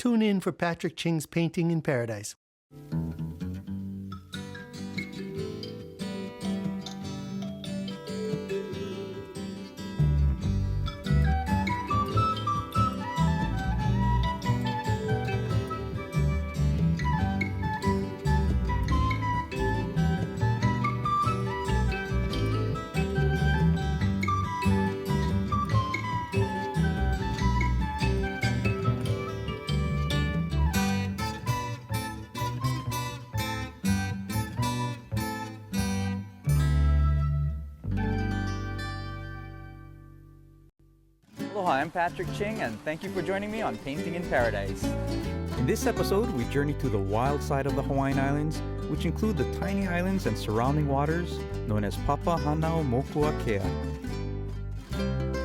Tune in for Patrick Ching's Painting in Paradise. Aloha, I'm Patrick Ching, and thank you for joining me on Painting in Paradise. In this episode, we journey to the wild side of the Hawaiian Islands, which include the tiny islands and surrounding waters known as Papahānaumokuakea.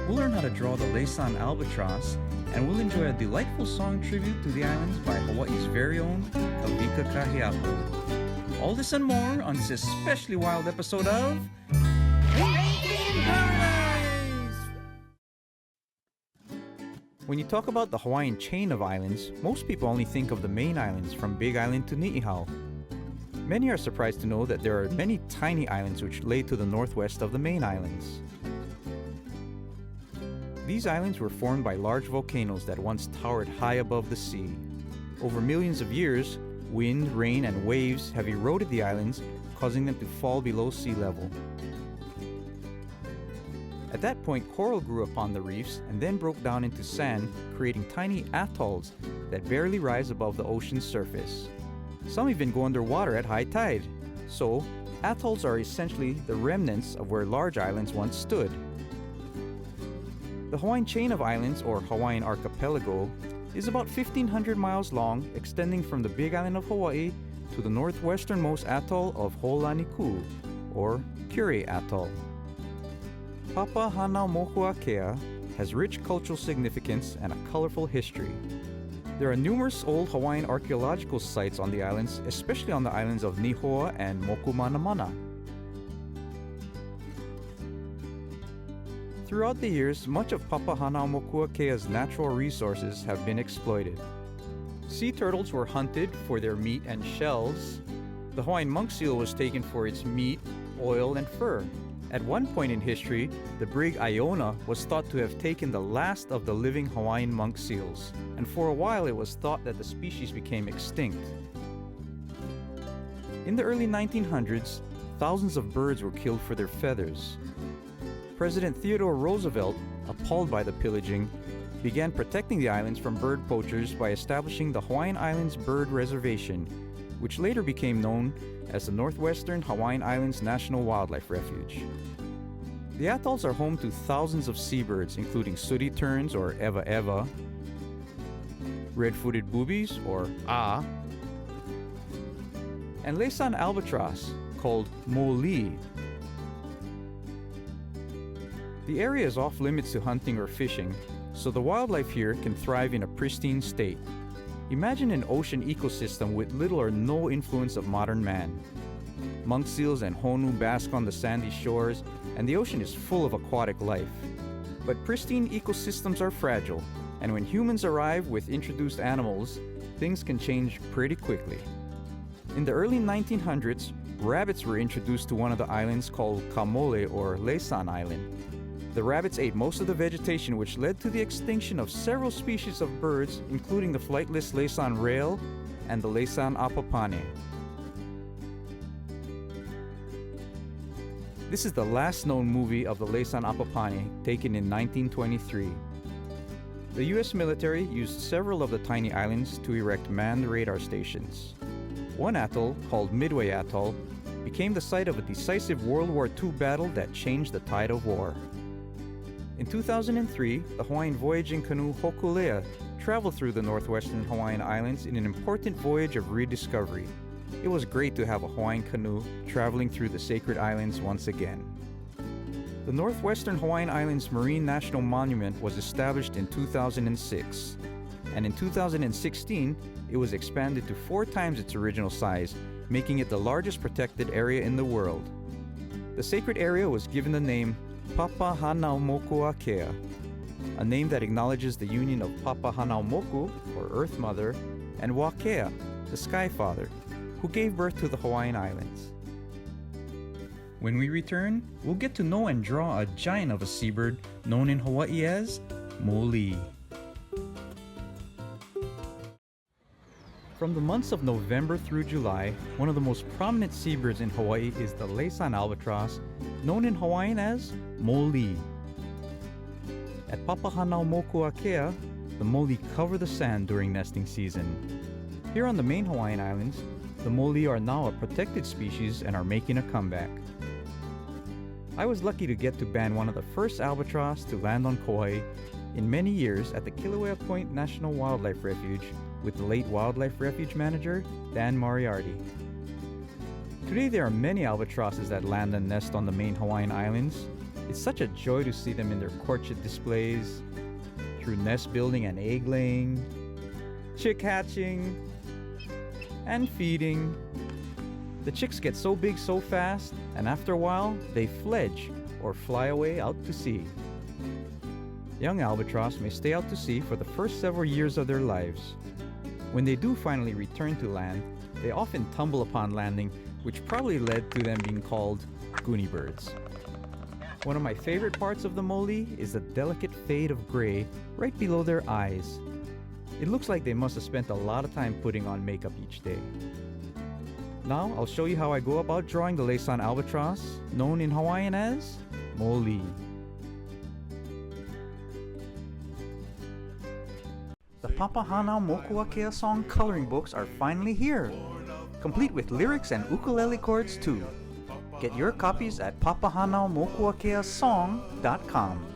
We'll learn how to draw the Laysan albatross, and we'll enjoy a delightful song tribute to the islands by Hawaii's very own Kawika Kahiapo. All this and more on this especially wild episode of Painting in Paradise! When you talk about the Hawaiian chain of islands, most people only think of the main islands from Big Island to Ni'ihau. Many are surprised to know that there are many tiny islands which lay to the northwest of the main islands. These islands were formed by large volcanoes that once towered high above the sea. Over millions of years, wind, rain, and waves have eroded the islands, causing them to fall below sea level. At that point, coral grew upon the reefs and then broke down into sand, creating tiny atolls that barely rise above the ocean's surface. Some even go underwater at high tide. So, atolls are essentially the remnants of where large islands once stood. The Hawaiian chain of islands, or Hawaiian archipelago, is about 1,500 miles long, extending from the Big Island of Hawaii to the northwesternmost atoll of Hōlaniku, or Kure Atoll. Papahānaumokuakea has rich cultural significance and a colorful history. There are numerous old Hawaiian archaeological sites on the islands, especially on the islands of Nihoa and Mokumanamana. Throughout the years, much of Papahānaumokuakea's natural resources have been exploited. Sea turtles were hunted for their meat and shells. The Hawaiian monk seal was taken for its meat, oil, and fur. At one point in history, the brig Iona was thought to have taken the last of the living Hawaiian monk seals, and for a while it was thought that the species became extinct. In the early 1900s, thousands of birds were killed for their feathers. President Theodore Roosevelt, appalled by the pillaging, began protecting the islands from bird poachers by establishing the Hawaiian Islands Bird Reservation, which later became known as the Northwestern Hawaiian Islands National Wildlife Refuge. The atolls are home to thousands of seabirds, including sooty terns or ewa, red-footed boobies or and Laysan albatross called Mōlī. The area is off limits to hunting or fishing, so the wildlife here can thrive in a pristine state. Imagine an ocean ecosystem with little or no influence of modern man. Monk seals and honu bask on the sandy shores, and the ocean is full of aquatic life. But pristine ecosystems are fragile, and when humans arrive with introduced animals, things can change pretty quickly. In the early 1900s, rabbits were introduced to one of the islands called Kamole or Laysan Island. The rabbits ate most of the vegetation, which led to the extinction of several species of birds, including the flightless Laysan rail and the Laysan apapane. This is the last known movie of the Laysan apapane, taken in 1923. The US military used several of the tiny islands to erect manned radar stations. One atoll, called Midway Atoll, became the site of a decisive World War II battle that changed the tide of war. In 2003, the Hawaiian voyaging canoe Hōkū traveled through the northwestern Hawaiian Islands in an important voyage of rediscovery. It was great to have a Hawaiian canoe traveling through the sacred islands once again. The Northwestern Hawaiian Islands Marine National Monument was established in 2006, and in 2016, it was expanded to 4 times its original size, making it the largest protected area in the world. The sacred area was given the name Papahānaumokuākea. a name that acknowledges the union of Papahānaumoku, or Earth Mother, and Wakea, the Sky Father, who gave birth to the Hawaiian Islands. When we return, we'll get to know and draw a giant of a seabird known in Hawaii as Mōlī. From the months of November through July, one of the most prominent seabirds in Hawaii is the Laysan albatross, known in Hawaiian as Mōlī. At Papahānaumokuakea, the Mōlī cover the sand during nesting season. Here on the main Hawaiian Islands, the Mōlī are now a protected species and are making a comeback. I was lucky to get to band one of the first albatross to land on Kauai in many years at the Kilauea Point National Wildlife Refuge with the late Wildlife Refuge Manager, Dan Moriarty. Today there are many albatrosses that land and nest on the main Hawaiian Islands. It's such a joy to see them in their courtship displays, through nest building and egg laying, chick hatching, and feeding. The chicks get so big so fast, and after a while, they fledge or fly away out to sea. Young albatross may stay out to sea for the first several years of their lives. When they do finally return to land, they often tumble upon landing, which probably led to them being called goonie birds. One of my favorite parts of the Mōlī is the delicate fade of gray right below their eyes. It looks like they must have spent a lot of time putting on makeup each day. Now I'll show you how I go about drawing the Laysan albatross, known in Hawaiian as Mōlī. The Papahānaumokuakea song coloring books are finally here, complete with lyrics and ukulele chords too. Get your copies at papahānaumokuakeasong.com.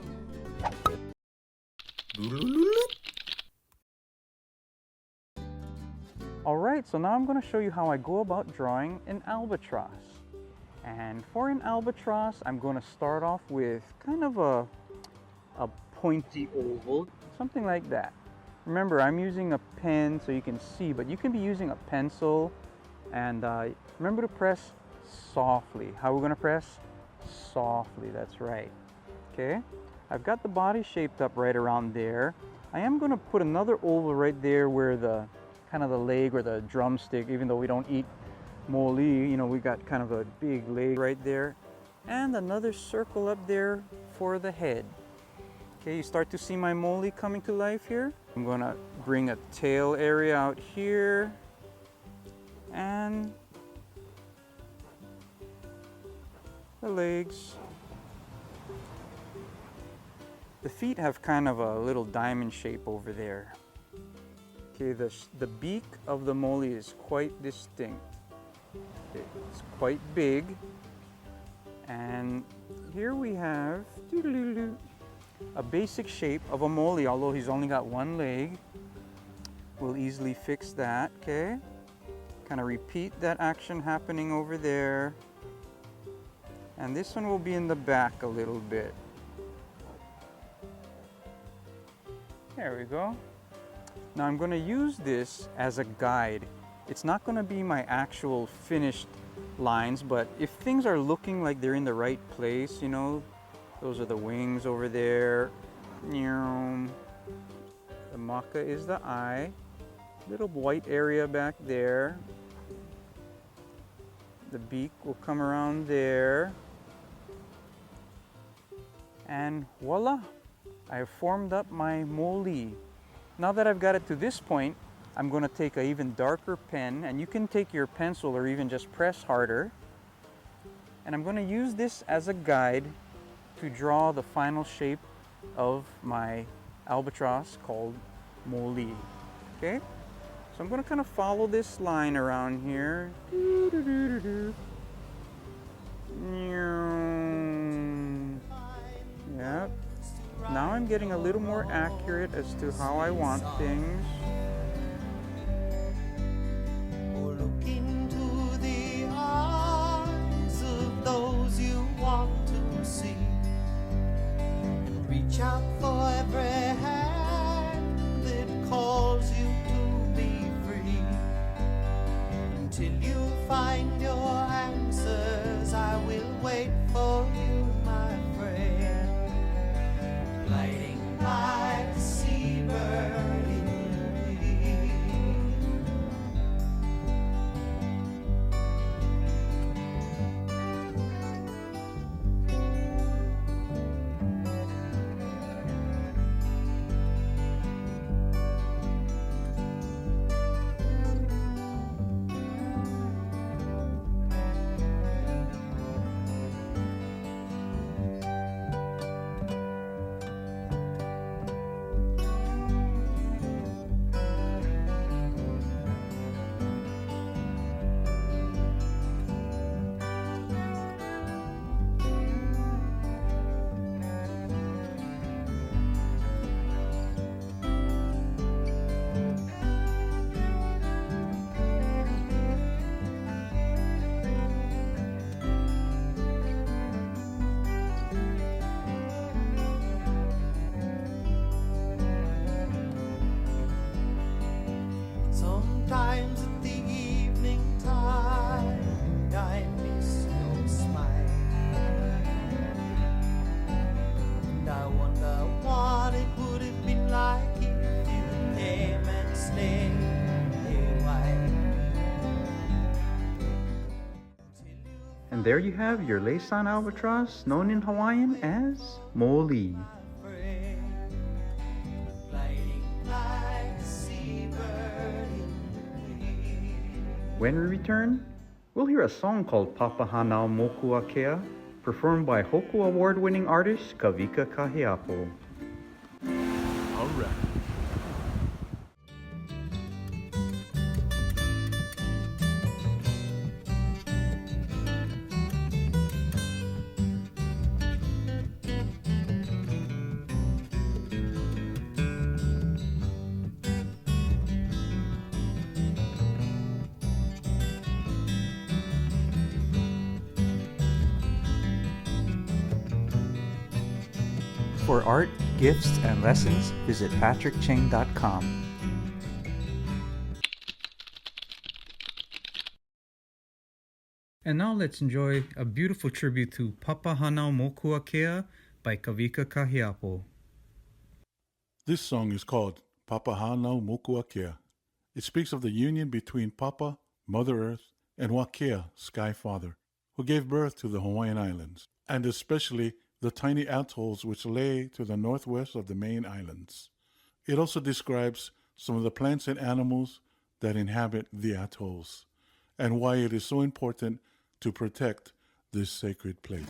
Alright, so now I'm going to show you how I go about drawing an albatross. And for an albatross, I'm going to start off with kind of a pointy oval, something like that. Remember, I'm using a pen so you can see, but you can be using a pencil. And remember to press softly. How are we going to press? Softly, that's right. Okay, I've got the body shaped up right around there. I am going to put another oval right there where the kind of the leg or the drumstick, even though we don't eat Mōlī, you know, we got kind of a big leg right there. And another circle up there for the head. Okay, you start to see my Mōlī coming to life here. I'm going to bring a tail area out here. And the legs. The feet have kind of a little diamond shape over there. Okay, the beak of the Mōlī is quite distinct. It's quite big. And here we have a basic shape of a Mōlī, although he's only got one leg. We'll easily fix that, okay? Kind of repeat that action happening over there. And this one will be in the back a little bit. There we go. Now I'm going to use this as a guide. It's not going to be my actual finished lines, but if things are looking like they're in the right place, you know, those are the wings over there. The maka is the eye. Little white area back there. The beak will come around there. And voila! I have formed up my Mōlī. Now that I've got it to this point, I'm going to take an even darker pen, and you can take your pencil or even just press harder. And I'm going to use this as a guide to draw the final shape of my albatross called Mōlī. Okay? So I'm going to kind of follow this line around here. Yep. Now I'm getting a little more accurate as to how I want things. Look into the eyes of those you want to see, and reach out for every hand that calls you to be free. Until you find your answers, I will wait for you, my friend. Gliding by And there you have your Laysan albatross, known in Hawaiian as Mōlī. Gliding like a seabird in the wind. When we return, we'll hear a song called Papahānaumokuakea, performed by Hōkū Award winning artist Kawika Kahiapo. All right. For art, gifts, and lessons, visit patrickching.com. And now let's enjoy a beautiful tribute to Papahānaumokuakea by Kawika Kahiapo. This song is called Papahānaumokuakea. It speaks of the union between Papa, Mother Earth, and Wakea, Sky Father, who gave birth to the Hawaiian Islands, and especially the tiny atolls which lay to the northwest of the main islands. It also describes some of the plants and animals that inhabit the atolls, and why it is so important to protect this sacred place.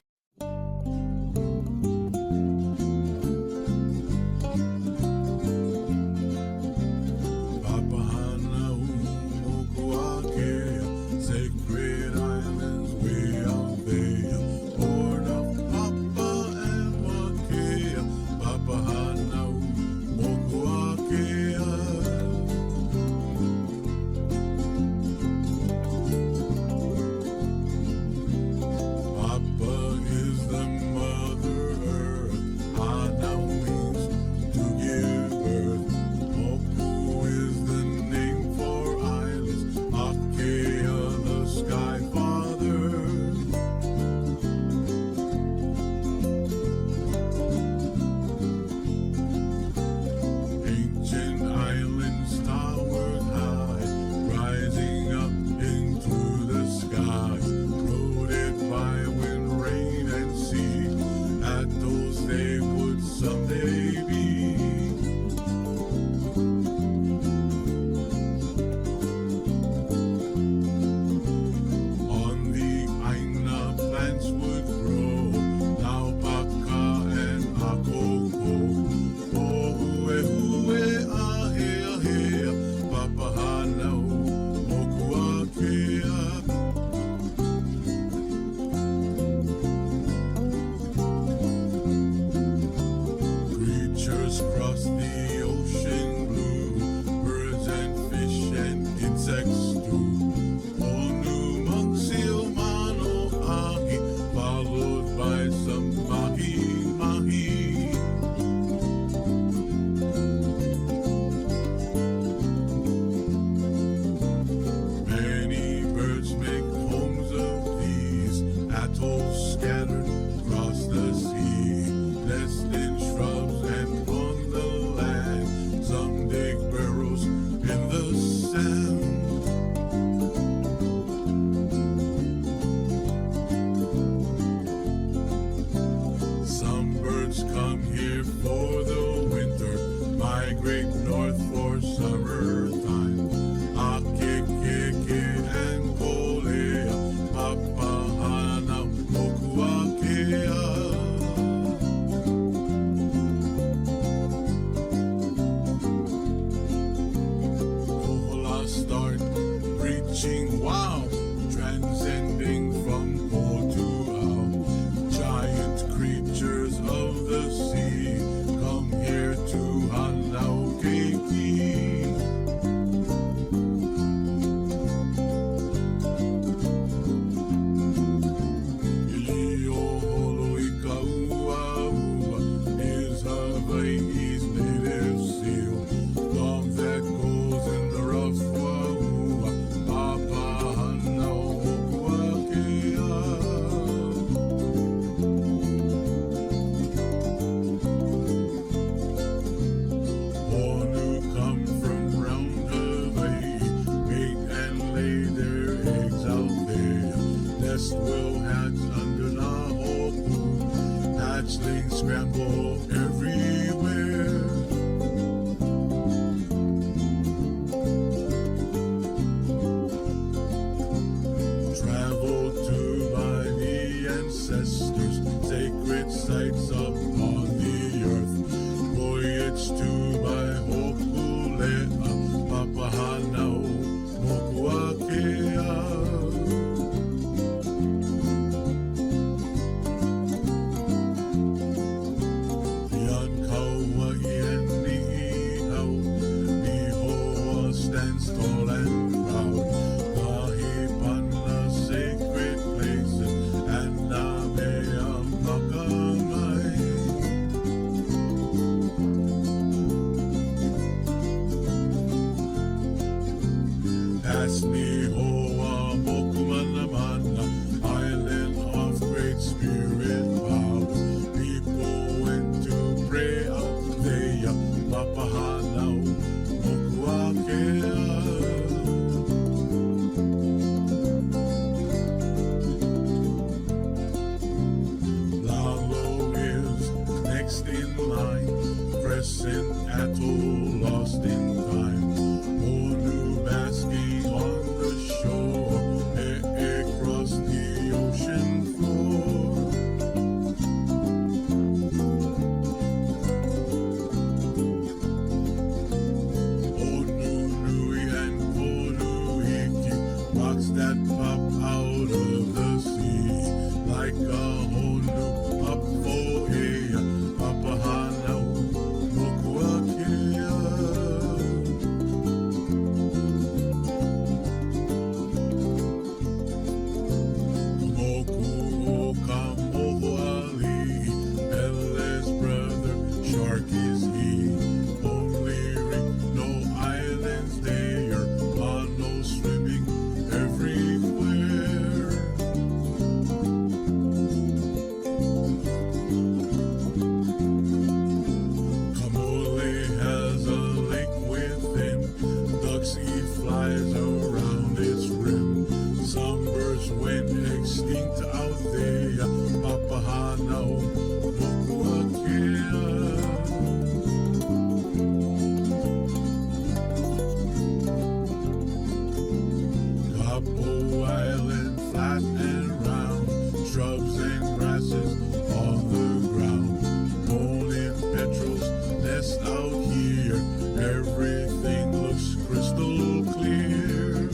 Papahānaumokuākea, sacred islands way out there, born of Papa and Wakea, Papahānaumokuākea. Papa is the Mother Earth. Hana means to give birth. Hōkū is the name for islands. Akea, the Sky Father. Ancient islands towered high, rising up into the sky, floated by wind, rain, and sea. Atolls they would someday be. On the Aina plants would grow, Naupaka and Akoko. Hōhue ahea hea, Papahānaumokuākea. Creatures cross the ocean blue, birds and fish and insects too. Onu monk, seal, mano, ahi, followed by some mahi mahi. Many birds make homes of these atolls scattered across the sea, nest in shrubs and on the land. Some dig burrows in the sand. Some birds come here for the winter, migrate north for summertime. Akekeke and Kolea, Papahānaumokuākea. Kohola start preaching wow, transcending from pole to owl. Giant creatures of the sea come here to Hanaukeki. Ilioholoikauaua is Hawaii's native seal, dog that goes in the rough waua, Papahānaumokuākea. stands tall and proud. Kahipana, sacred places, and Namea Pakamai. Hōkū Island of great spirit power. People went to pray out there. Papahānaumokuakea. Lalo is next in line. Crescent atoll lost in time. Hōkū basking on the shore. Across the ocean floor. Honolulu and Koluiki, rocks that pop out of the sea. Like a honu up for a Papahānaumokuakea. Flies around its rim. Some birds went extinct out there. Papahānaumokuakea. Kapo Island, flat and round, shrubs and grasses on the ground. Mōlī petrels nest out here. Everything looks crystal clear.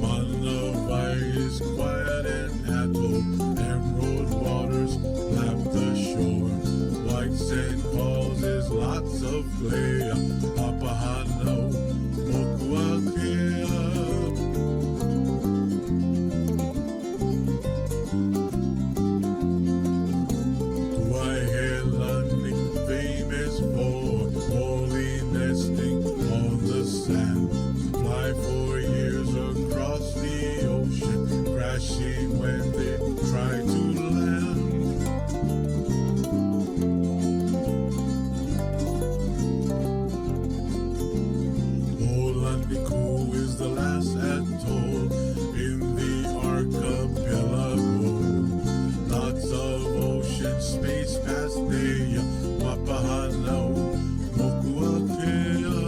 Manawai is quiet and atoll. Emerald waters lap the shore. White sand causes lots of play. Papahānaumokuakea. Famous for Mōlī nesting on the sand. Fly for years across the ocean, crashing when they try to land. Hōlandiku is the last atoll in the archipelago. Lots of ocean space past there. Papahānaumokuakea.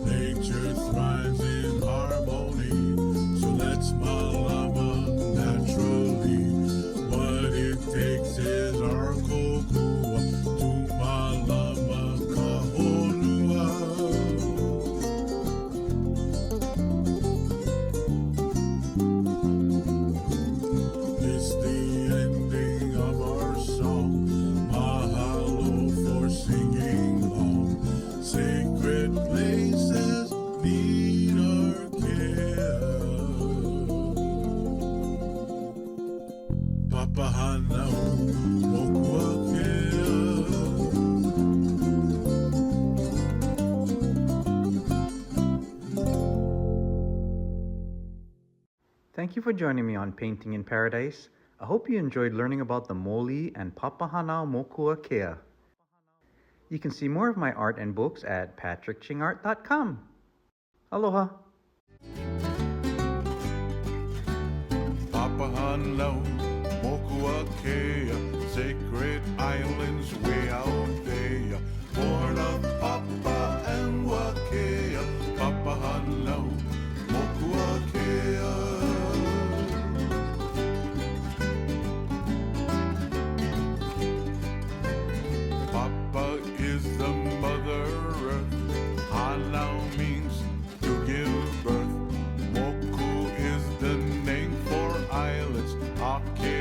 Nature thrives in harmony, so let's malama naturally. What it takes is our kokua to malama kahonua. It's the ending of our song. Mahalo for singing long. Sacred places need our care. Papahānaumokuakea. Thank you for joining me on Painting in Paradise. I hope you enjoyed learning about the Mōlī and Papahānaumokuakea. You can see more of my art and books at patrickchingart.com. Aloha! Papahānaumokuakea, sacred islands way out there. Born of Papa and Wakea, Papahānaumokuakea. Papa is the mother earth. Hanau means to give birth. Moku Wakea.